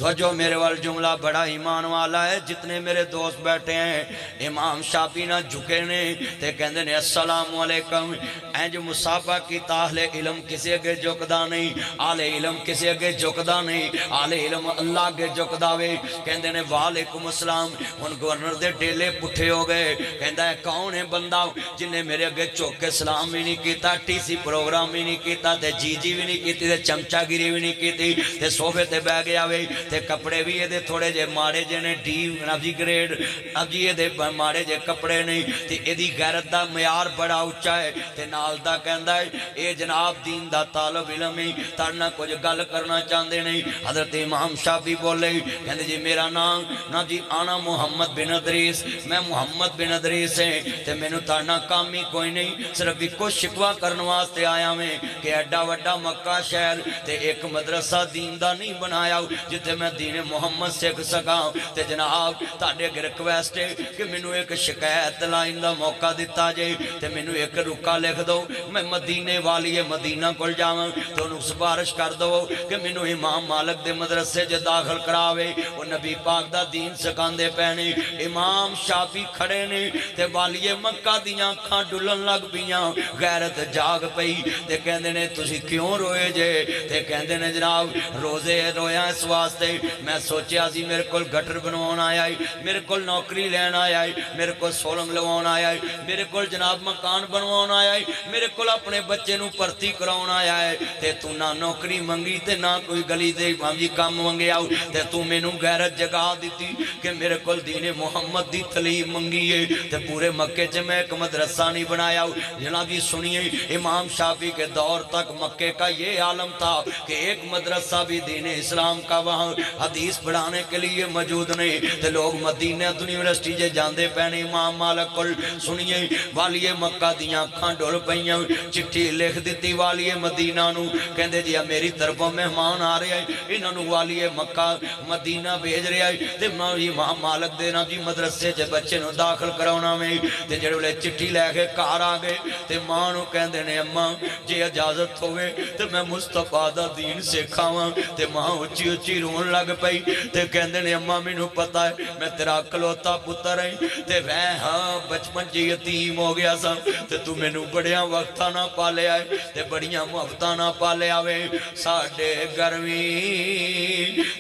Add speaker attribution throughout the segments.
Speaker 1: جو میرے وال جملہ بڑا ایمان والا ہے. جتنے میرے دوست بیٹھے ہیں امام شافعی نہ جھکے نے تے کہندے نے السلام علیکم. اینج مصافہ کی اہل علم کسی اگے جھکدا نہیں, اہل علم کسی اگے جھکدا نہیں, اہل علم اللہ اگے جھکدا وے. کہندے نے وعلیکم السلام. ہن گورنر دے ڈیلے پٹھے ہو گئے. کہندا ہے کون ہے بندہ جن نے میرے اگے جھک کے سلام بھی نہیں کیتا, ٹی سی پروگرام بھی نہیں کیتا, تے جی جی بھی نہیں کیتی, تے چمچا گیری بھی نہیں کیتی, تے صوفے تے بیٹھ گیا وے. تے کپڑے بھی یہ تھوڑے جے ماڑے جے نے ڈی نبی گریڈ, اب جی یہ ماڑے جے کپڑے نہیں. تے ایدی غیرت دا معیار بڑا اونچا ہے. تے نال دا کہندا ہے اے جناب دین دا طالب علم ہے, تاڑنا کچھ گل کرنا چاہندے نہیں. حضرت امام شافعی بولے کہندے جی میرا نام نا جی آنا محمد بن ادریس, میں محمد بن ادریس ہیں. تے مینوں تاڑنا کام ہی کوئی نہیں, صرف ایک کو شکوا کرنے واسطے آیا میں کہ ایڈا وڈا مکہ شہر تے ایک مدرسہ دین دا نہیں بنایا جتے میں دین محمد سکھ سکا. تے جناب تاڑے اگر ریکویسٹ ہے کہ مینوں ایک شکایت لائن دا موقع دیتا جے, تے مینوں ایک رکا لکھ دو, میں مدینے والی مدینہ کل جاواں تو انہوں سفارش کر دو کہ مینوں امام مالک دے مدرسے جے داخل کراوے. وہ نبی پاک دا دین سکاندے پہنے. امام شافعی کھڑے نے تے والی مکہ دیاں کھاں ڈلن لگ بیاں, غیرت جاگ پئی. تے کہندے نے تسی کیوں روئے جے؟ تے کہندے نے جناب روزے رویا اس واسطے میں سوچیا سی میرے کول گٹر بنوان آیا ہے, میرے کول نوکری لین آیا ہے, میرے کول سولنگ لوان آیا ہے, میرے کول جناب مکان بنوان آیا ہے, میرے کول اپنے بچے نو پرتی کراؤن آیا ہے. تے تو نہ نوکری منگی تے نہ کوئی گلی دے مانگی کام منگے آؤ, تے تو میں نو غیرت جگہ دیتی کہ میرے کول دین محمد دی تعلیم منگی ہے. تے پورے مکے چ میں ایک مدرسہ نہیں بنایا. جناب جی سنیے امام شافعی کے دور تک مکے کا یہ عالم تھا کہ ایک مدرسہ بھی دین اسلام کا وہاں حدیث پڑھانے کے لیے موجود نہیں. تے لوگ مدینہ یونیورسٹی جے جاندے پہنے امام مالک کل. سنیے والی مکہ دیاں کھاں ڈول پئیاں, چٹھی لکھ دیتی والی مدینہ نو, کہندے جی میری طرفوں مہمان آ رہے ہیں, انہاں نو والی مکہ مدینہ بھیج رہے ہیں. تے امام مالک دینا جی مدرسے جے بچے نو داخل کراؤنا میں. تے جڑے لے چٹھی لے کے کار آ گئے تے ماں نو کہندے نے اماں جے اجازت ہوئے تے میں مصطفیٰ دا دین سکھاواں. تے ماں اچھی اچھی رون لگ پئی. تے کہندے نے اماں مینوں پتہ ہے میں تیرا اکلوتا پتر ہیں, تے میں ہاں بچپن جی یتیم ہو گیا سا, تے تو مینوں بڑیاں وقتاں نہ پالے آئے تے بڑیاں محبتاں نہ پالے آوے. ساڈے گرمی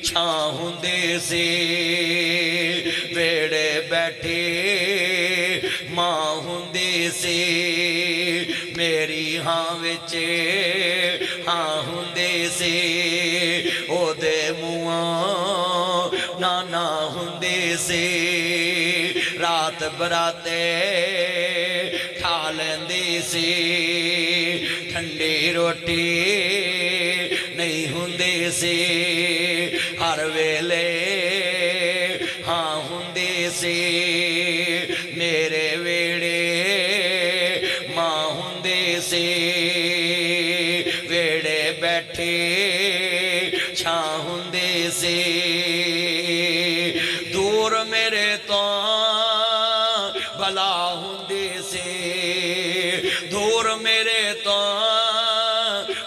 Speaker 1: چھاں ہوندے سے بیڑے بیٹھے ماں ہوندے سے, میری ہاں وچے ہاں ہوندے سے, او دے موہاں نانا ہوندے سے, رات براتے کھا لیندے سے, ٹھنڈی روٹی نہیں ہوندے سے, ہر ویلے ہاں ہوندے سے, میرے ویڑے ماں ہوندے سے, ویڑے بیٹھے چھاں ہوندے سے, دور میرے تو بھلا ہوندے سے, دور میرے تو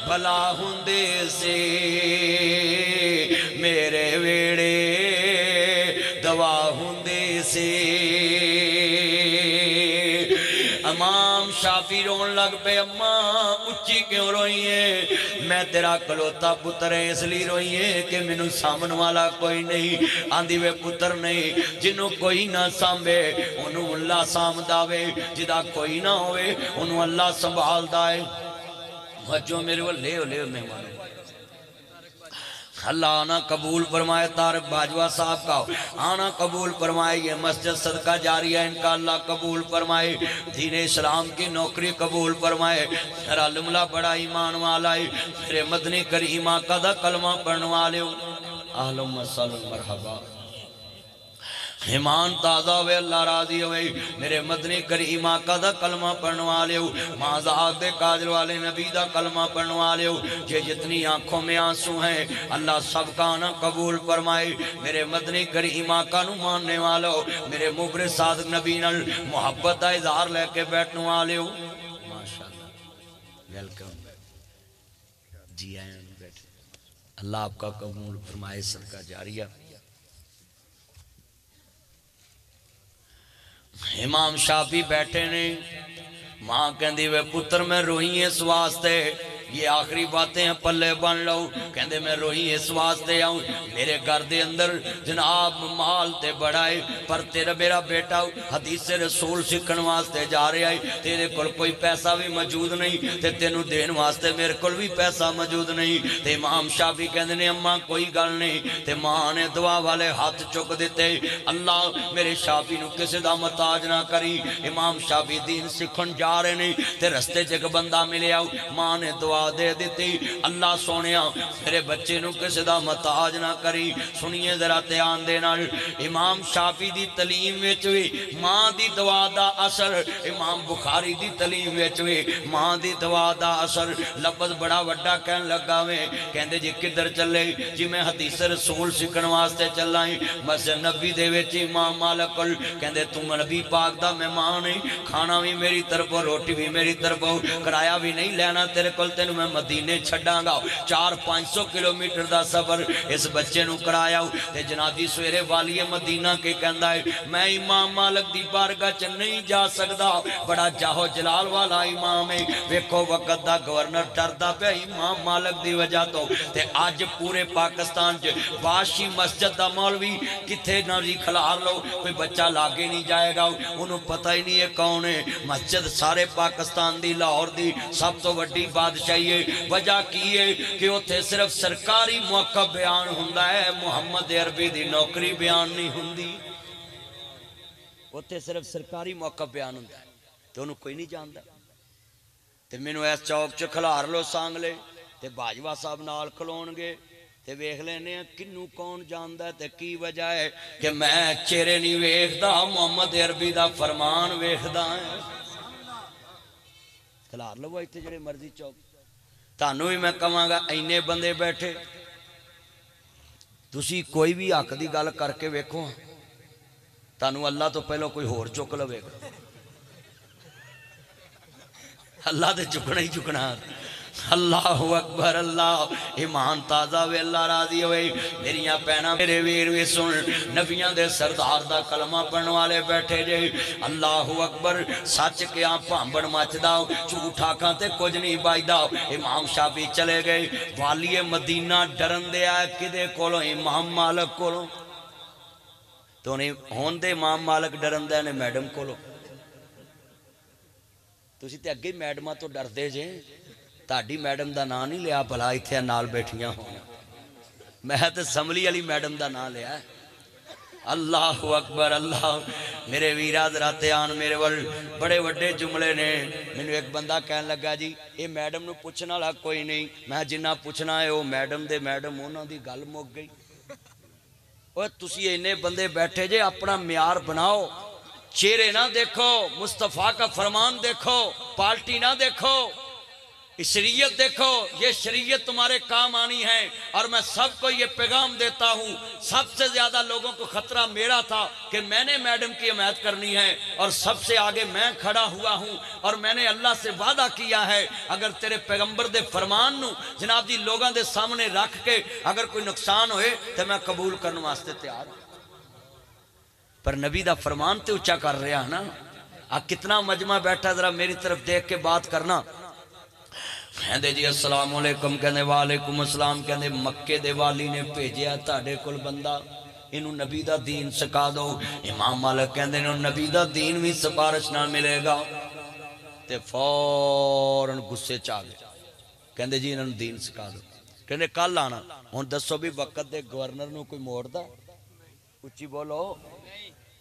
Speaker 1: بھلا ہوندے سے, میرے ویڑے دوا ہوندے سے. امام شافعی رون لگ پہ اماں اچھی کیوں روئی ہے؟ میں تیرا کلوتا پتر ہے اس لیے روئی ہے کہ مینوں سامن والا کوئی نہیں. آندھی وے پتر نہیں جنہوں کوئی نہ سامبے انہوں اللہ سام داوے, جدا کوئی نہ ہوئے انہوں اللہ سنبھال دائے. جو میرے وہ لے مہمان اللہ آنا قبول فرمائے. طارق باجوہ صاحب کا آنا قبول فرمائے. یہ مسجد صدقہ جاری ہے ان کا اللہ قبول فرمائے. دین اسلام کی نوکری قبول فرمائے. میرا لملہ بڑا ایمان والا ہے, میرے مدنی کریمہ کا دا کلمہ پڑھنے والے ہو. اہلم صلی مرحبا ایمان تازہ ہوئے اللہ راضی ہوئے. میرے مدنی کریم آقا دا کلمہ پڑھنے والے ہو, مازاد دے کاجل والے نبی دا کلمہ پڑھنے والے ہو. یہ جتنی آنکھوں میں آنسو ہیں اللہ سب کا آنا قبول فرمائے. میرے مدنی کریم آقا نو ماننے والے ہو, میرے مبرد صادق نبی نل محبت دا اظہار لے کے بیٹھنے والے ہو. ماشاءاللہ ویلکم جی آئیں بیٹھے. اللہ آپ کا قبول فرمائے صدقہ جاریہ۔ امام شافعی بیٹھے نے، ماں کہندی وے پتر میں روئی اس واسطے، یہ آخری باتیں ہیں پلے بن لو، کہندے میں روئی اس واسطے آؤں، میرے گھر دے اندر جناب مال تے بڑا ہے، پر تیرا میرا بیٹا حدیث رسول سکھن واسطے جا رہا ہے، تیرے کل کوئی پیسہ بھی موجود نہیں، تے تینوں دین واسطے میرے کل بھی پیسہ موجود نہیں۔ تے امام شافعی کہندے نے اماں کوئی گل نہیں، تے ماں نے دعا والے ہاتھ چک دیتے، اللہ میرے شافعی نو کسی دا محتاج نہ کری۔ امام شافعی دین سکھن جا رہے نہیں، تے رستے چ بندہ ملیا، ماں نے دعا دے دیتی، اللہ سونیا میرے بچے نو کسی دا محتاج نہ کری۔ سنیے ذرا دھیان دے نال، امام شافعی دی تعلیم وچ وی ماں دی دعا دا اثر، امام بخاری دی تعلیم وچ وی ماں دی دعا دا اثر۔ لفظ بڑا وڈا کہن لگا وے، کہندے جی کدھر چلے؟ جی میں حدیث رسول سکھن واسطے چلا ہی، مسجد نبی دے وچ امام مالک کول، کہندے تم نبی پاک دا مہمان ہے، کھانا بھی میری طرف روٹی بھی میری طرف، کرایہ بھی نہیں لینا تیرے کول، تینوں میں مدینے چھڈاں گا، 400-500 کلومیٹر دا سفر اس بچے نو کرایا۔ تے جنابی سویرے والی مدینہ کے کہندا ہے میں امام مالک دی بارگاہ چ نہیں جا سکدا، بڑا جاہو جلال والا امام ہے، ویکھو وقت دا گورنر ڈردا پیا امام مالک دی وجہ تو۔ تے اج پورے پاکستان چ باشی مسجد دا مولوی کتھے نہ جی کھلار لو، کوئی بچہ لاگے نہیں جائے گا، انہوں پتہ ہی نہیں ہے کون ہے۔ مسجد سارے پاکستان دی لاہور دی سب تو وڈی بادشاہی ہے، وجہ کی ہے کہ اتھے صرف سرکاری موقع بیان ہوندا ہے، محمد عربی دی نوکری بیان نہیں ہوندی، اتھے صرف سرکاری موقع بیان ہوندا ہے، تو انہوں کوئی نہیں جاندا۔ تے مینوں اس چوک چ کھلار لو سانگلے، تے باجوہ صاحب نال کھلون گے، تے ویکھ لینے کنوں کون جاندا ہے، تے کی وجہ ہے کہ میں چہرے نہیں ویکھدا، محمد عربی دا فرمان ویکھدا ہے۔ کھلار لو ایتھے جڑے مرضی چوک، تانوں بھی میں کہاں گا اینے بندے بیٹھے، تسی کوئی بھی حق دی گل کر کے ویکھو، تانوں اللہ تو پہلو کوئی ہور چک لوے گا، اللہ تے چکنا ہی چکنا۔ اللہ اکبر، اللہ ایمان تازہ وے، اللہ راضی ہوئے۔ میریاں پہنا میرے ویر وی سن، نبیاں دے سردار دا کلمہ پڑھن والے بیٹھے جے، اللہ اکبر، سچ کے آپ پامبڑ مچ داؤ، جھوٹ آکھاں تے کچھ نہیں بائی داؤ۔ امام شافعی چلے گئے، والی مدینہ ڈرن دے آئے کدے کولوں؟ امام مالک کولوں، تو نہیں ہون دے امام مالک ڈرن دے نے میڈم کولوں، تسی تے اگے میڈمہ تو ڈر دے جے، تاڑی میڈم دا نام نہیں لیا بھلا اتھے نال بیٹھیاں ہونا، میں تے سملی علی میڈم دا نام لیا ہے۔ اللہ اکبر، اللہ میرے ویرہ ذرات آن میرے ول بڑے وڈے جملے نے۔ میں نے ایک بندہ کہنے لگا جی اے میڈم نو پوچھنا لگا کوئی نہیں، میں جنہ پوچھنا ہے وہ میڈم دے میڈم ہونا دی گل مک گئی۔ اور تسی اینے بندے بیٹھے جے اپنا معیار بناؤ، چہرے نہ دیکھو، مصطفیٰ کا فرمان دیکھو، پارٹی نہ دیکھو، شریعت دیکھو، یہ شریعت تمہارے کام آنی ہے۔ اور میں سب کو یہ پیغام دیتا ہوں، سب سے زیادہ لوگوں کو خطرہ میرا تھا کہ میں نے میڈم کی حمایت کرنی ہے، اور سب سے آگے میں کھڑا ہوا ہوں، اور میں نے اللہ سے وعدہ کیا ہے اگر تیرے پیغمبر دے فرمان نو جناب جی لوگاں دے سامنے رکھ کے اگر کوئی نقصان ہوئے تو میں قبول کرنے واسطے تیار ہوں۔ پر نبی دا فرمان تے اچھا کر رہا ہے نا، کتنا مجمع بیٹھا، ذرا میری طرف دیکھ کے بات کرنا۔ کہندے جی السلام علیکم، کہندے وعلیکم السلام، کہندے مکے دے والی نے بھیجیا تاڑے کل بندہ، انہوں نبی دا دین سکھا دو۔ امام مالک کہندے انہوں نبی دا دین بھی سفارش نہ ملے گا، تے فوراً غصے چاہ گئے، کہندے جی انہوں دین سکھا دو، کہندے کل آنا۔ ہن دسو بھی وقت دے گورنر نو کوئی موڑ دا؟ اچھی بولو،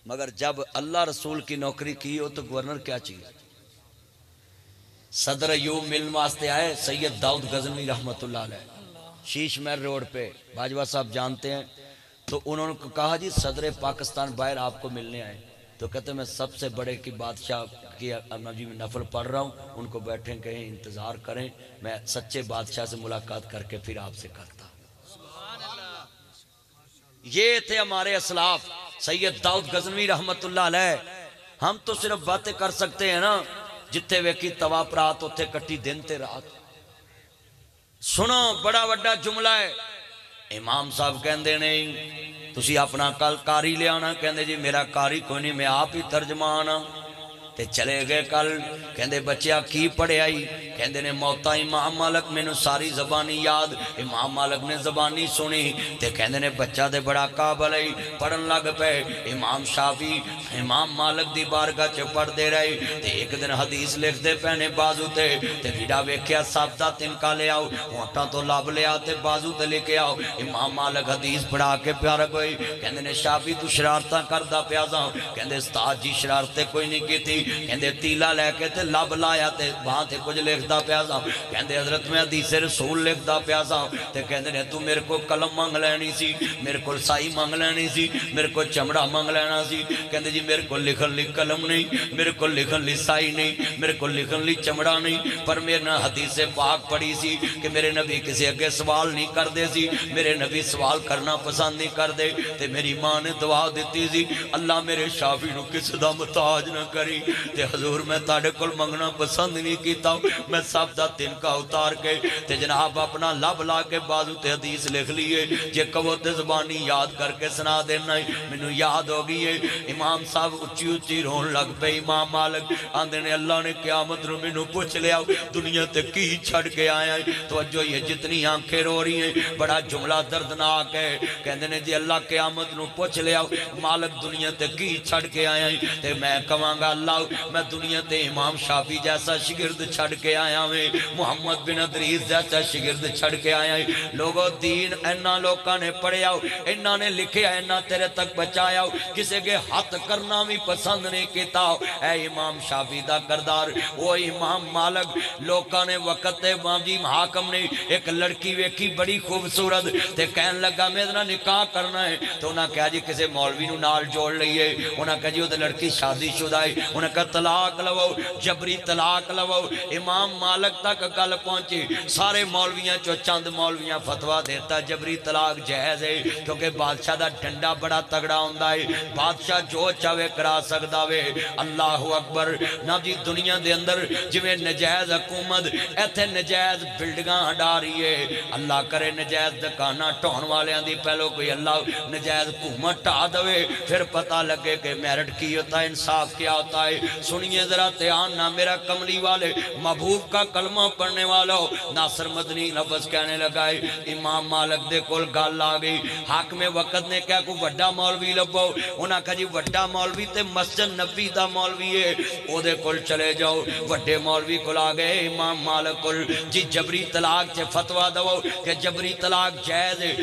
Speaker 1: مگر جب اللہ رسول کی نوکری کی ہو تو گورنر کیا چیز؟ صدر ایوب ملن واسطے آئے سید داؤد غزنوی رحمت اللہ علیہ، شیش محل روڈ پہ، باجوہ صاحب جانتے ہیں، تو انہوں نے کہا جی صدر پاکستان باہر آپ کو ملنے آئے، تو کہتے میں سب سے بڑے کی بادشاہ کی جی میں نفل پڑھ رہا ہوں، ان کو بیٹھیں کہیں انتظار کریں، میں سچے بادشاہ سے ملاقات کر کے پھر آپ سے کرتا۔ یہ تھے ہمارے اسلاف، سید داؤد غزنوی رحمت اللہ علیہ۔ ہم تو صرف باتیں کر سکتے ہیں نا، جتھے ویکھی تواب رات اتھے کٹی دن تے رات۔ سنو بڑا وڈا جملہ ہے، امام صاحب کہندے نہیں تسی اپنا کل کاری لے آنا، کہندے جی میرا کاری کوئی نہیں، میں آپ ہی ترجمان ہاں۔ تے چلے گئے کل، کہندے بچیا کی پڑھے آئی؟ کہندے نے موتا امام مالک میں نو ساری زبانی یاد۔ امام مالک نے زبانی سنی تے کہندے نے بچہ دے بڑا قابل ہے، پڑھن لگ پے۔ امام شافعی امام مالک دی بارگاہ چ پڑھ دے رہے تے ایک دن حدیث لکھ دے پہنے بازو تے ویڈا ویکھیا سب دا تنکا لے آؤ، ہونٹاں تو لب لیا تے بازو تے لے کے آؤ۔ امام مالک حدیث پڑھا کے پیارا گئے، کہندے نے شافعی تو شرارتاں کردا پیا ساں؟ کہندے استاد جی شرارتیں کوئی نہیں کیتی، کہندے تیلا لے کے تے لب لایا تے وہاں تے کچھ لکھدا پیا سا، کہندے حضرت میں حدیث رسول لکھدا پیا سا، تے کہندے نے تو میرے کو قلم مانگ لینی سی، میرے کو سائی مانگ لینی سی، میرے کو چمڑا مانگ لینا سی۔ کہندے جی میرے کو لکھن لی قلم نہیں، میرے کو لکھن لی سائی نہیں، میرے کو لکھن لی چمڑا نہیں، پر میرے نے حدیث پاک پڑھی سی کہ میرے نبی کسی اگے سوال نہیں کر دے سی، میرے نبی سوال کرنا پسند نہیں کر دے، تے میری ماں نے دعا دیتی سی اللہ میرے شافی نو کس دا محتاج نہ کری، تے حضور میں تاڑے کل منگنا پسند نہیں کیتا، میں سب دا تنکا اتار کے تے جناب اپنا لب لا کے بازو تے حدیث لکھ لیے، جے کہو تے زبانی یاد کر کے سنا دینا ہے، مینوں یاد ہو گئی ہے۔ امام صاحب اچھی اچھی رون لگ پے، امام مالک آندے نے اللہ نے قیامت رو مینوں پوچھ لیا دنیا تے کی چھڑ کے آیا ہے؟ توجہ یہ جتنی آنکھیں رو رہی ہیں، بڑا جملہ دردناک ہے، کہندے نے جی اللہ قیامت نو پوچھ لیا مالک دنیا تے کی چھڑ کے آیا ہے؟ تے میں کہاں گا اللہ میں دنیا تے امام شافعی جیسا شگرد چھڑ کے آیا ہوں، محمد بن ادریس جیسا شگرد چھڑ کے آیا ہے۔ لوگوں دین اینا لوکاں نے پڑھیا ہو، اینا نے لکھیا اینا تیرے تک بچایا ہو، کسے کے ہاتھ کرنا بھی پسند نہیں کیتا ہو۔ اے امام شافعی دا کردار، وہ امام مالک لوکاں نے وقت تے امام حاکم نے ایک لڑکی ویکھی بڑی خوبصورت تے کہن لگا میں ادنا نکاح کرنا ہے، تو انہاں کہا جی کسے مولوی نو نال جوڑ لئیے، انہاں کہا جی وہ لڑکی شادی شدہ ہے، انہاں کہا طلاق لو، جبری طلاق لو۔ امام مالک تک گل پہنچی، سارے مولویاں چو چند مولویاں فتوہ دیتا جبری طلاق جائز ہے، کیونکہ بادشاہ دا ڈنڈا بڑا تگڑا ہوندہ ہے، بادشاہ جو چاہے کرا سکدا وے۔ اللہ اکبر نا جی دنیا دے اندر جویں نجائز حکومت ایتھے نجائز بلڈنگاں ہڈا رہی ہے، اللہ کرے نجائز دکانہ ٹھون والیاں دی پہلو کوئی اللہ نجائز حکومت ٹھا دوے، پھر پتہ لگے کہ میرٹ کی ہوتا ہے، انصاف کیا ہوتا ہے۔ سنیے ذرا دھیان نہ، میرا کملی والے محبوب کا کلمہ پڑھنے والوں، ناصر مدنی لفظ کہنے لگا ہے امام مالک دے کول گل آ گئی، حاکم وقت نے کہا کوئی وڈا مولوی لبو، انہاں کہا جی وڈا مولوی تے مسجد نبی دا مولوی ہے، او دے کول چلے جاؤ۔ وڈے مولوی کول آ گئے امام مالک کول، جی جبری طلاق چے فتوہ دو کہ جبری طلاق جائز ہے،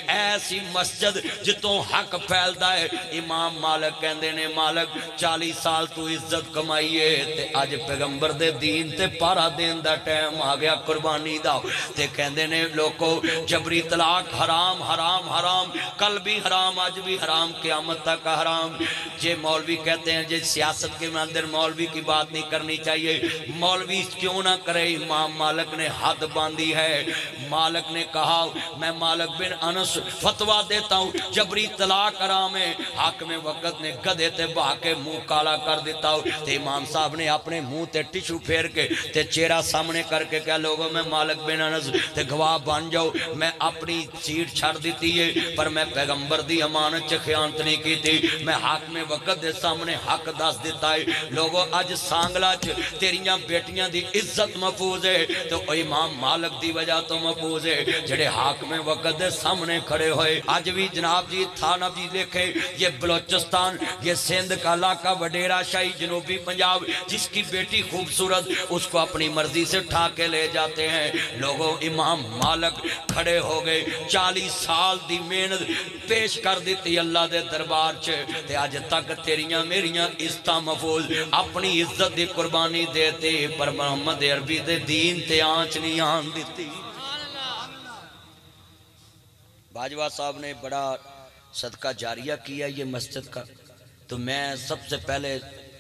Speaker 1: ایسی مسجد جتوں حق پھیلدا ہے۔ امام مالک کہندے نے مالک 40 سال تو عزت کمائیے تے آج پیغمبر دے دین تے پارا دین دا ٹائم آ گیا قربانی دا، تے کہندے نے لوگو جبری طلاق حرام حرام حرام، کل بھی حرام آج بھی حرام قیامت تک حرام۔ جے مولوی کہتے ہیں جے سیاست کے اندر مولوی کی بات نہیں کرنی چاہیے، مولوی کیوں نہ کرے؟ امام مالک نے حد باندھی ہے، مالک نے کہا میں مالک بن انس فتوہ دیتا ہوں جبری طلاق حرام ہے، حاکم وقت نے گدھے تے بہا کے منہ کالا کر دیتا ہوں، تے امام صاحب نے اپنے منہ تے ٹشو پھیر کے تے چہرہ سامنے کر کے کہا لوگوں میں مالک بن انس تے گواہ بن جاؤ، میں اپنی سیٹ چھڑ دیتی ہے پر میں پیغمبر دی امانت چ خیانت نہیں کی تھی، میں حاکم وقت دے سامنے حق دس دیتا ہے۔ لوگوں اج سانگلا چ تیریاں بیٹیاں دی عزت محفوظ ہے تو امام مالک دی وجہ تو محفوظ ہے، جڑے حاکم وقت دے سامنے کھڑے ہوئے۔ آج بھی جناب جی تھانہ بھی دیکھے، یہ بلوچستان یہ سندھ کا علاقہ وڈیرہ شاہی جنوبی پنجاب، جس کی بیٹی خوبصورت اس کو اپنی مرضی سے ٹھا کے لے جاتے ہیں۔ لوگوں امام مالک کھڑے ہو گئے، 40 سال دی محنت پیش کر دیتی اللہ دے دربار چ، تے آج تک تیریاں میریاں عزتاں محفوظ، اپنی عزت دی قربانی دیتے پر محمد عربی دے دین تے آنچ نہیں آن دیتی۔ باجوہ صاحب نے بڑا صدقہ جاریہ کیا یہ مسجد کا، تو میں سب سے پہلے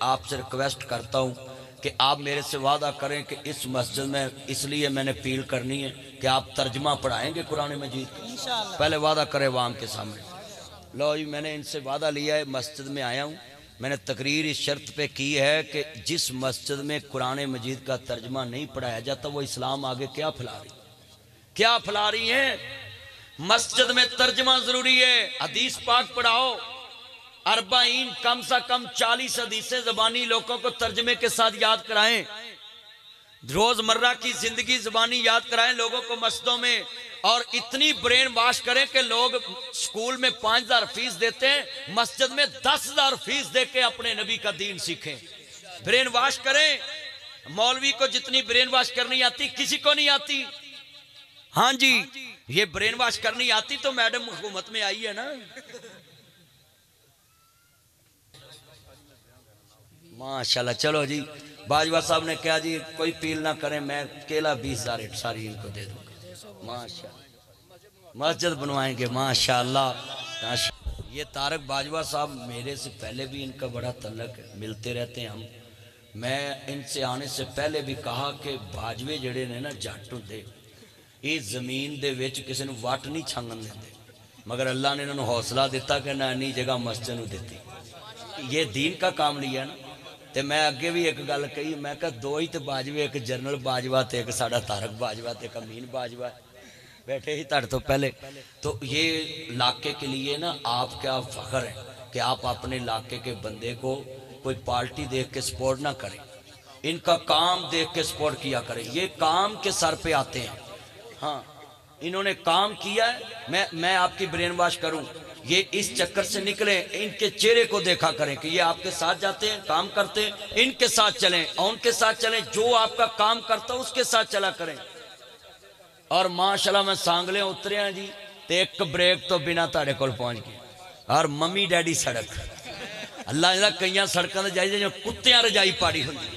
Speaker 1: آپ سے ریکویسٹ کرتا ہوں کہ آپ میرے سے وعدہ کریں کہ اس مسجد میں اس لیے میں نے اپیل کرنی ہے کہ آپ ترجمہ پڑھائیں گے قرآن مجید کا، پہلے وعدہ کریں عوام کے سامنے۔ لو جی میں نے ان سے وعدہ لیا ہے، مسجد میں آیا ہوں، میں نے تقریر اس شرط پہ کی ہے کہ جس مسجد میں قرآن مجید کا ترجمہ نہیں پڑھایا جاتا وہ اسلام آگے کیا پھیلا رہی ہیں؟ مسجد میں ترجمہ ضروری ہے، حدیث پاک پڑھاؤ، 40 کم سے کم 40 حدیثیں زبانی لوگوں کو ترجمے کے ساتھ یاد کرائیں، روزمرہ کی زندگی زبانی یاد کرائیں لوگوں کو مسجدوں میں، اور اتنی برین واش کریں کہ لوگ سکول میں 5000 فیس دیتے ہیں، مسجد میں 10,000 فیس دے کے اپنے نبی کا دین سیکھیں۔ برین واش کریں، مولوی کو جتنی برین واش کرنی آتی کسی کو نہیں آتی۔ ہاں جی، یہ برین واش کرنی آتی تو میڈم حکومت میں آئی ہے نا۔ ماشاءاللہ، چلو جی، باجوہ صاحب نے کہا جی کوئی پیل نہ کریں، میں کیلا 20,000 ساری ان کو دے دوں گا، ماشاءاللہ مسجد بنوائیں گے، ماشاءاللہ۔ یہ طارق باجوہ صاحب میرے سے پہلے بھی ان کا بڑا تعلق ہے، ملتے رہتے ہیں ہم۔ میں ان سے آنے سے پہلے بھی کہا کہ باجوے جڑے نے نا جٹ ہوندے، یہ زمین دے وچ کسی نے واٹ نہیں چھنگن دیندے، مگر اللہ نے انہوں حوصلہ دیتا کہ نہ انی جگہ مسجد دیتی۔ یہ دین کا کام لیا نا۔ تے میں اگے بھی ایک گل کہی، میں کہا دو ہی تے باجوے، ایک جنرل باجوہ تے ایک ساڑھا طارق باجوہ تے ایک امین باجوہ بیٹھے ہی تڑ تو پہلے۔ تو یہ علاقے کے لیے نا آپ کیا فخر ہے کہ آپ اپنے علاقے کے بندے کو کوئی پارٹی دیکھ کے سپورٹ نہ کریں، ان کا کام دیکھ کے سپورٹ کیا کریں۔ یہ کام کے سر پہ آتے ہیں، ہاں انہوں نے کام کیا ہے، میں آپ کی برین واش کروں، یہ اس چکر سے نکلیں، ان کے چہرے کو دیکھا کریں کہ یہ آپ کے ساتھ جاتے ہیں، کام کرتے ہیں، ان کے ساتھ چلیں، اور ان کے ساتھ چلیں، جو آپ کا کام کرتا ہے اس کے ساتھ چلا کریں۔ اور ماشاءاللہ میں سانگلے اترے ہیں جی، تے ایک بریک تو بنا تاڑے کول پہنچ گئے، اور ممی ڈیڈی سڑک، اللہ اللہ کئیاں سڑکاں دے جائی جو کتیاں رجائی پاڑی ہوندی،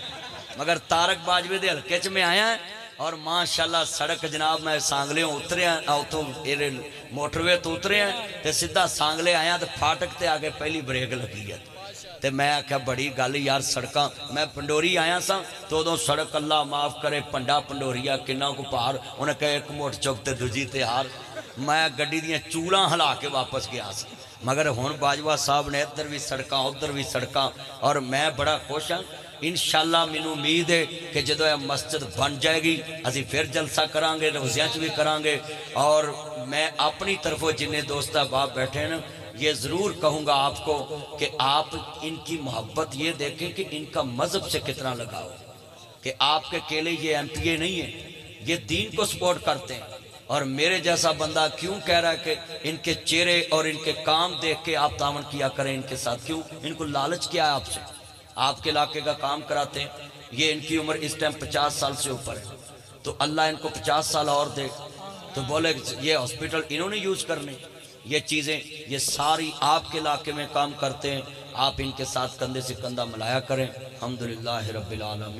Speaker 1: مگر طارق باجوے دے حلقے چ میں آیا ہے، اور ماشاءاللہ سڑک جناب میں سانگلے اترے ہیں، تو موٹروے تو اترے ہیں، تے سدھا سانگلے آیا تے پھاٹک تے آگے پہلی بریک لگی ہے، تے میں آکھا بڑی گل یار سڑکاں، میں پنڈوری آیا سا تو دو سڑک اللہ معاف کرے پنڈا پنڈوریا کنہ کو پار، انہیں کہا ایک موٹ چوک تے دوجی تے ہار، میں گڈی دیاں چولاں ہلا کے واپس گیا سا، مگر ہون باجوہ صاحب نے ادھر بھی سڑکاں ادھر بھی سڑکاں، اور میں بڑا خوش ہوں۔ انشاءاللہ مینوں امید ہے کہ جدو یہ مسجد بن جائے گی اسی پھر جلسہ کرانگے، روزیاں چ بھی کرانگے، اور میں اپنی طرفوں جنہیں دوست احباب بیٹھے ہیں یہ ضرور کہوں گا آپ کو کہ آپ ان کی محبت یہ دیکھیں کہ ان کا مذہب سے کتنا لگاؤ، کہ آپ کے کیلے یہ ایم پی اے نہیں ہیں، یہ دین کو سپورٹ کرتے ہیں، اور میرے جیسا بندہ کیوں کہہ رہا ہے کہ ان کے چہرے اور ان کے کام دیکھ کے آپ تعاون کیا کریں ان کے ساتھ، کیوں ان کو لالچ کیا ہے آپ سے، آپ کے علاقے کا کام کراتے ہیں، یہ ان کی عمر اس ٹائم 50 سال سے اوپر ہے، تو اللہ ان کو 50 سال اور دے، تو بولے یہ ہاسپٹل انہوں نے یوز کرنے، یہ چیزیں یہ ساری آپ کے علاقے میں کام کرتے ہیں، آپ ان کے ساتھ کندھے سے کندھا ملایا کریں۔ الحمدللہ رب العالمین۔